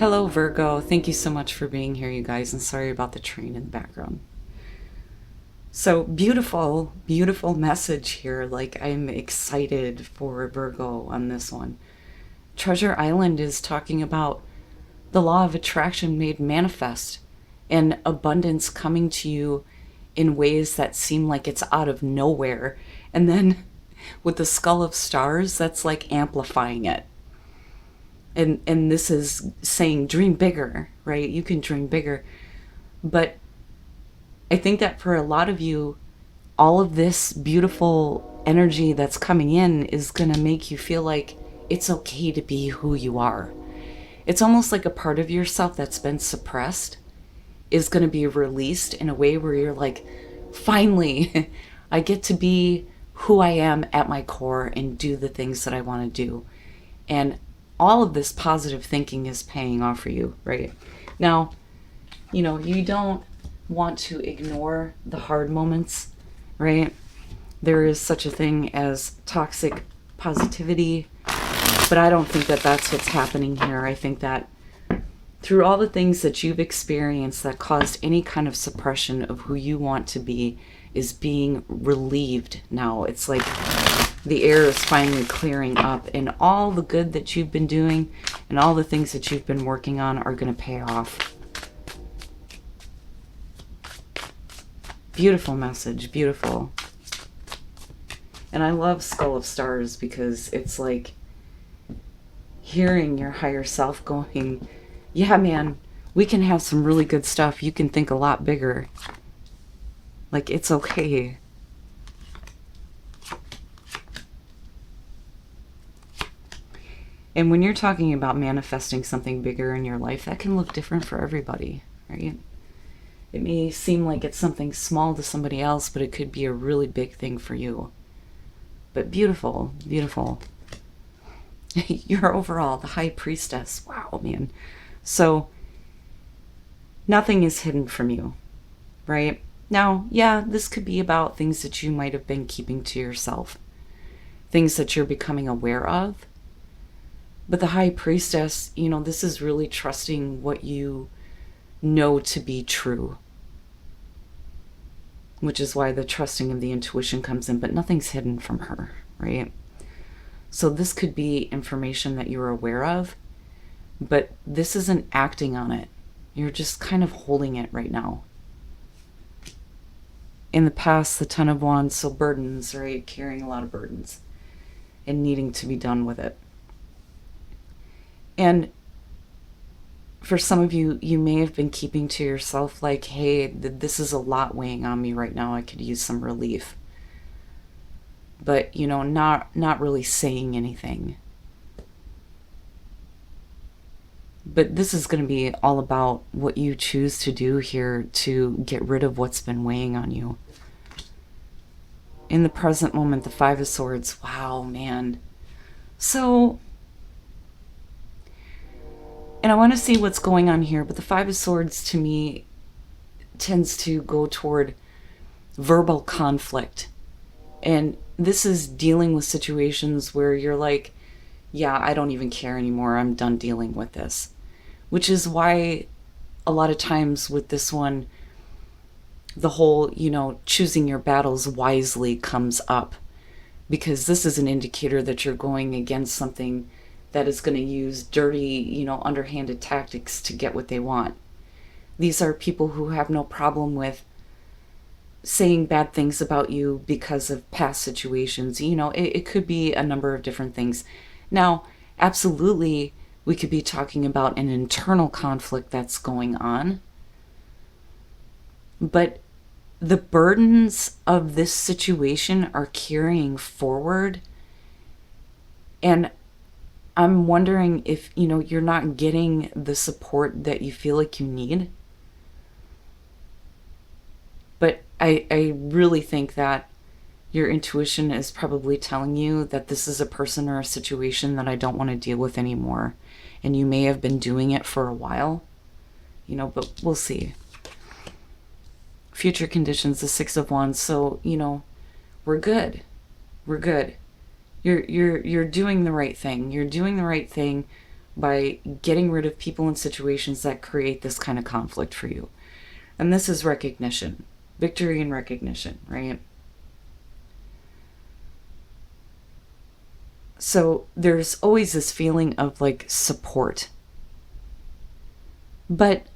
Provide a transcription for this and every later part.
Hello, Virgo. Thank you so much for being here, you guys, and sorry about the train in the background. So, beautiful, beautiful message here. Like, I'm excited for Virgo on this one. Treasure Island is talking about the law of attraction made manifest and abundance coming to you in ways that seem like it's out of nowhere. And then with the skull of stars, that's like amplifying it. And this is saying dream bigger, right? You can dream bigger. But I think that for a lot of you, all of this beautiful energy that's coming in is going to make you feel like it's okay to be who you are. It's almost like a part of yourself that's been suppressed is going to be released in a way where you're like, finally, I get to be who I am at my core and do the things that I want to do. And all of this positive thinking is paying off for you, right? Now, you don't want to ignore the hard moments, right? There is such a thing as toxic positivity, but I don't think that that's what's happening here. I think that through all the things that you've experienced that caused any kind of suppression of who you want to be is being relieved now. It's like the air is finally clearing up, and all the good that you've been doing and all the things that you've been working on are going to pay off. Beautiful message, beautiful. And I love Skull of Stars because it's like hearing your higher self going, yeah, man, we can have some really good stuff. You can think a lot bigger. Like, it's okay. And when you're talking about manifesting something bigger in your life, that can look different for everybody, right? It may seem like it's something small to somebody else, but it could be a really big thing for you. But beautiful, beautiful. You're overall the High Priestess. Wow, man. So, nothing is hidden from you, right? Now, yeah, this could be about things that you might have been keeping to yourself. Things that you're becoming aware of. But the High Priestess, this is really trusting what you know to be true. Which is why the trusting of the intuition comes in, but nothing's hidden from her, right? So this could be information that you're aware of, but this isn't acting on it. You're just kind of holding it right now. In the past, the Ten of Wands, so burdens, right? Carrying a lot of burdens and needing to be done with it. And for some of you, you may have been keeping to yourself like, hey, this is a lot weighing on me right now. I could use some relief. But, not really saying anything. But this is going to be all about what you choose to do here to get rid of what's been weighing on you. In the present moment, the Five of Swords. Wow, man. So, and I want to see what's going on here, but the Five of Swords to me tends to go toward verbal conflict. And this is dealing with situations where you're like, yeah, I don't even care anymore. I'm done dealing with this. Which is why a lot of times with this one, the whole, choosing your battles wisely comes up. Because this is an indicator that you're going against something that is going to use dirty, underhanded tactics to get what they want. These are people who have no problem with saying bad things about you because of past situations. It could be a number of different things. Now, absolutely, we could be talking about an internal conflict that's going on. But the burdens of this situation are carrying forward. And I'm wondering if, you're not getting the support that you feel like you need. But I really think that your intuition is probably telling you that this is a person or a situation that I don't want to deal with anymore. And you may have been doing it for a while, but we'll see. Future conditions, the Six of Wands. So, we're good. We're good. You're doing the right thing. You're doing the right thing by getting rid of people and situations that create this kind of conflict for you. And this is recognition, victory and recognition, right? So there's always this feeling of like support. But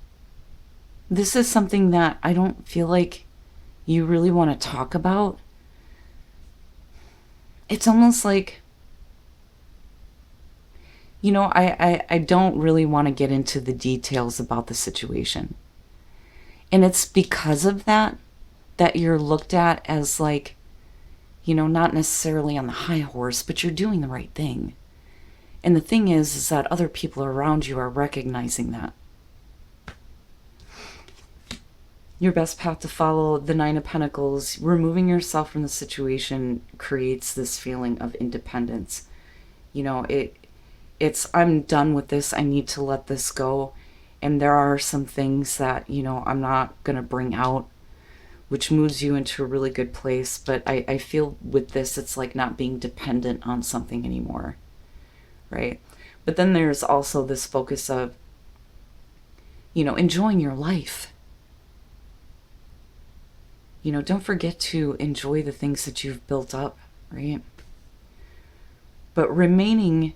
this is something that I don't feel like you really want to talk about. It's almost like, you know, I don't really want to get into the details about the situation. And it's because of that you're looked at as like, you know, not necessarily on the high horse, but you're doing the right thing. And the thing is that other people around you are recognizing that. Your best path to follow, the Nine of Pentacles, removing yourself from the situation creates this feeling of independence. You know, it's I'm done with this. I need to let this go. And there are some things that, you know, I'm not going to bring out, which moves you into a really good place. But I feel with this, it's like not being dependent on something anymore, right? But then there's also this focus of, you know, enjoying your life. You know, don't forget to enjoy the things that you've built up, right? But remaining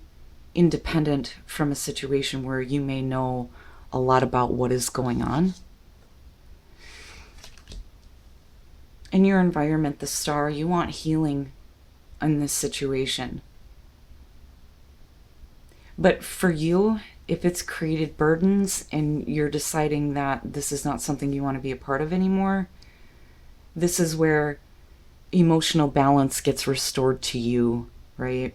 independent from a situation where you may know a lot about what is going on. In your environment, the Star, you want healing in this situation. But for you, if it's created burdens and you're deciding that this is not something you want to be a part of anymore, this is where emotional balance gets restored to you, right?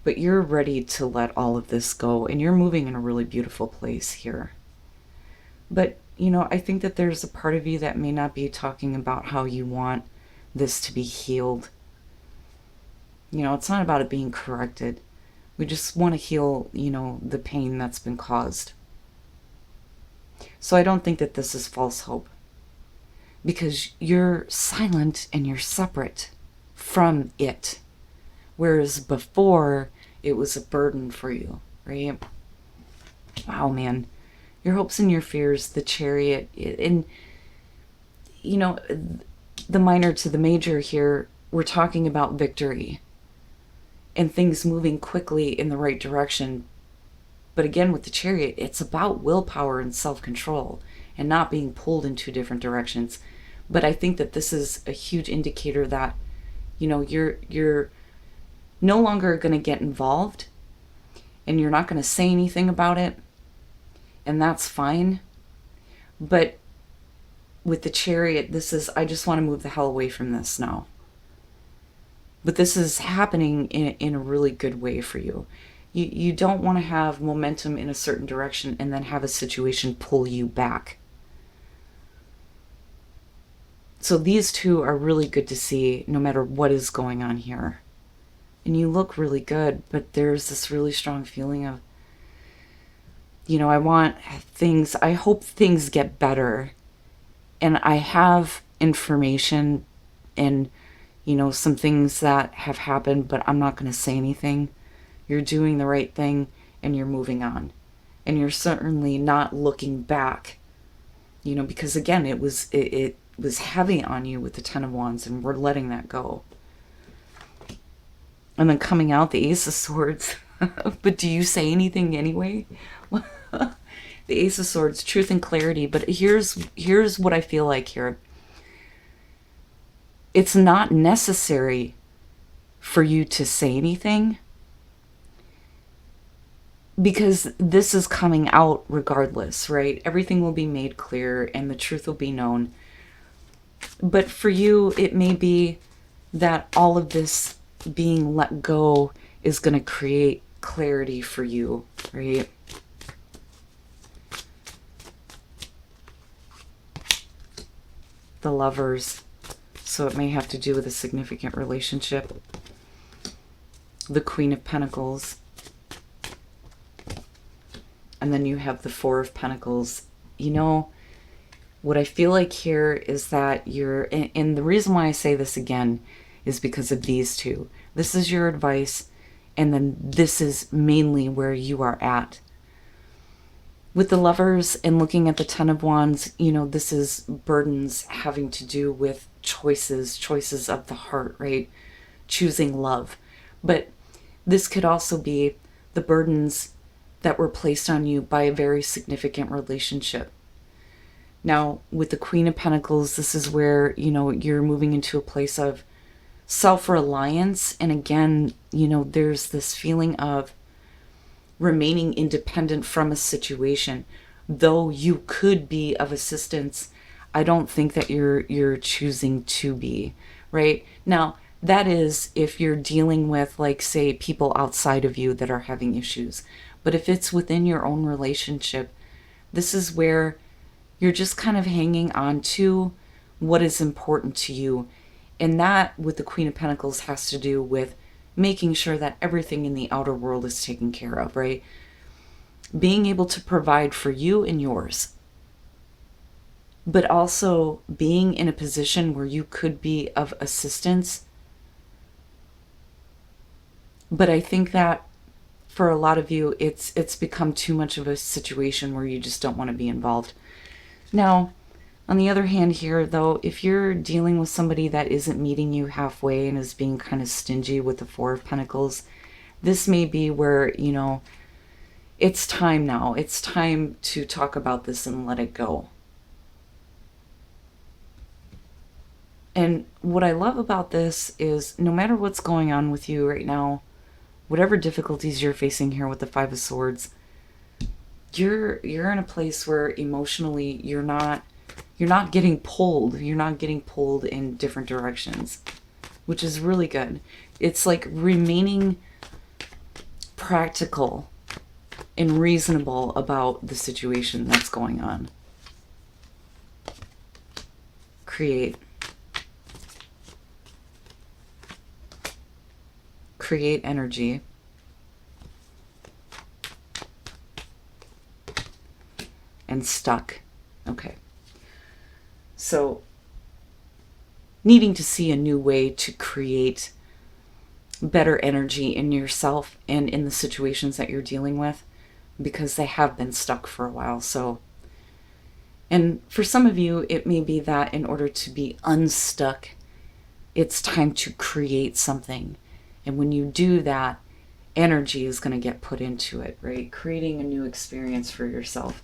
But you're ready to let all of this go, and you're moving in a really beautiful place here. But, you know, I think that there's a part of you that may not be talking about how you want this to be healed. You know, it's not about it being corrected. We just want to heal, you know, the pain that's been caused. So I don't think that this is false hope. Because you're silent and you're separate from it. Whereas before, it was a burden for you, right? Wow, man. Your hopes and your fears, the Chariot, and, you know, the minor to the major here, we're talking about victory and things moving quickly in the right direction. But again, with the Chariot, it's about willpower and self-control and not being pulled in two different directions. But I think that this is a huge indicator that, you know, you're no longer going to get involved and you're not going to say anything about it. And that's fine. But with the Chariot, this is, I just want to move the hell away from this now. But this is happening in a really good way for you. You don't want to have momentum in a certain direction and then have a situation pull you back. So these two are really good to see no matter what is going on here. And you look really good, but there's this really strong feeling of, you know, I hope things get better. And I have information and, you know, some things that have happened, but I'm not going to say anything. You're doing the right thing and you're moving on. And you're certainly not looking back, you know, because again, it was heavy on you with the Ten of Wands, and we're letting that go. And then coming out, the Ace of Swords. But do you say anything anyway? The Ace of Swords, truth and clarity. But here's what I feel like here. It's not necessary for you to say anything, because this is coming out regardless, right? Everything will be made clear and the truth will be known. But for you, it may be that all of this being let go is going to create clarity for you, right? The Lovers. So it may have to do with a significant relationship. The Queen of Pentacles. And then you have the Four of Pentacles. You know, what I feel like here is that and the reason why I say this again is because of these two. This is your advice. And then this is mainly where you are at. With the Lovers and looking at the Ten of Wands, this is burdens having to do with choices of the heart, right? Choosing love. But this could also be the burdens that were placed on you by a very significant relationship. Now, with the Queen of Pentacles, this is where, you're moving into a place of self-reliance. And again, there's this feeling of remaining independent from a situation. Though you could be of assistance, I don't think that you're choosing to be, right? Now, that is if you're dealing with, like, say, people outside of you that are having issues. But if it's within your own relationship, this is where you're just kind of hanging on to what is important to you. And that, with the Queen of Pentacles, has to do with making sure that everything in the outer world is taken care of, right? Being able to provide for you and yours. But also being in a position where you could be of assistance. But I think that for a lot of you, it's become too much of a situation where you just don't want to be involved. Now, on the other hand here, though, if you're dealing with somebody that isn't meeting you halfway and is being kind of stingy with the Four of Pentacles, this may be where, it's time now. It's time to talk about this and let it go. And what I love about this is no matter what's going on with you right now, whatever difficulties you're facing here with the Five of Swords, you're in a place where emotionally you're not getting pulled. You're not getting pulled in different directions, which is really good. It's like remaining practical and reasonable about the situation that's going on. Create energy. And stuck. Okay. So, needing to see a new way to create better energy in yourself and in the situations that you're dealing with, because they have been stuck for a while. So, and for some of you, it may be that in order to be unstuck, it's time to create something. And when you do that, energy is going to get put into it, right? Creating a new experience for yourself.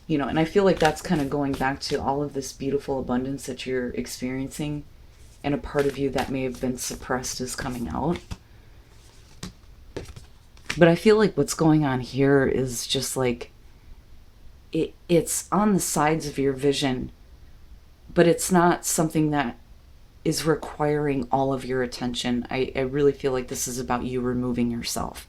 And I feel like that's kind of going back to all of this beautiful abundance that you're experiencing, and a part of you that may have been suppressed is coming out. But I feel like what's going on here is just like, it's on the sides of your vision, but it's not something that is requiring all of your attention. I really feel like this is about you removing yourself.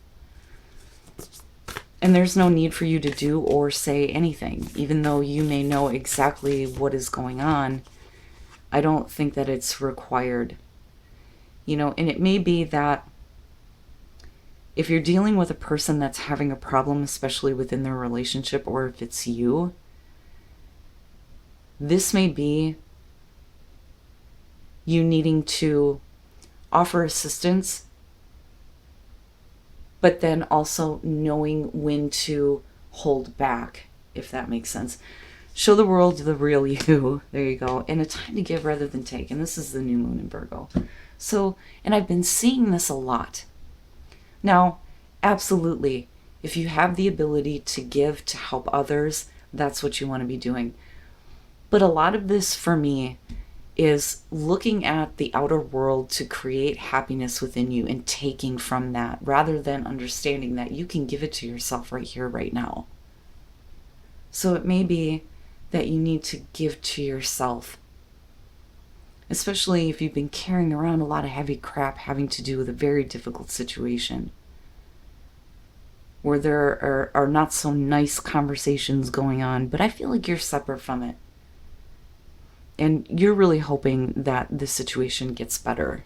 And there's no need for you to do or say anything. Even though you may know exactly what is going on, I don't think that it's required. And it may be that if you're dealing with a person that's having a problem, especially within their relationship, or if it's you, this may be you needing to offer assistance, but then also knowing when to hold back, if that makes sense. Show the world the real you. There you go. And a time to give rather than take. And this is the new moon in Virgo. So, and I've been seeing this a lot. Now, absolutely, if you have the ability to give, to help others, that's what you want to be doing. But a lot of this for me is looking at the outer world to create happiness within you and taking from that, rather than understanding that you can give it to yourself right here, right now. So it may be that you need to give to yourself, especially if you've been carrying around a lot of heavy crap having to do with a very difficult situation, where there are not so nice conversations going on, but I feel like you're separate from it. And you're really hoping that this situation gets better.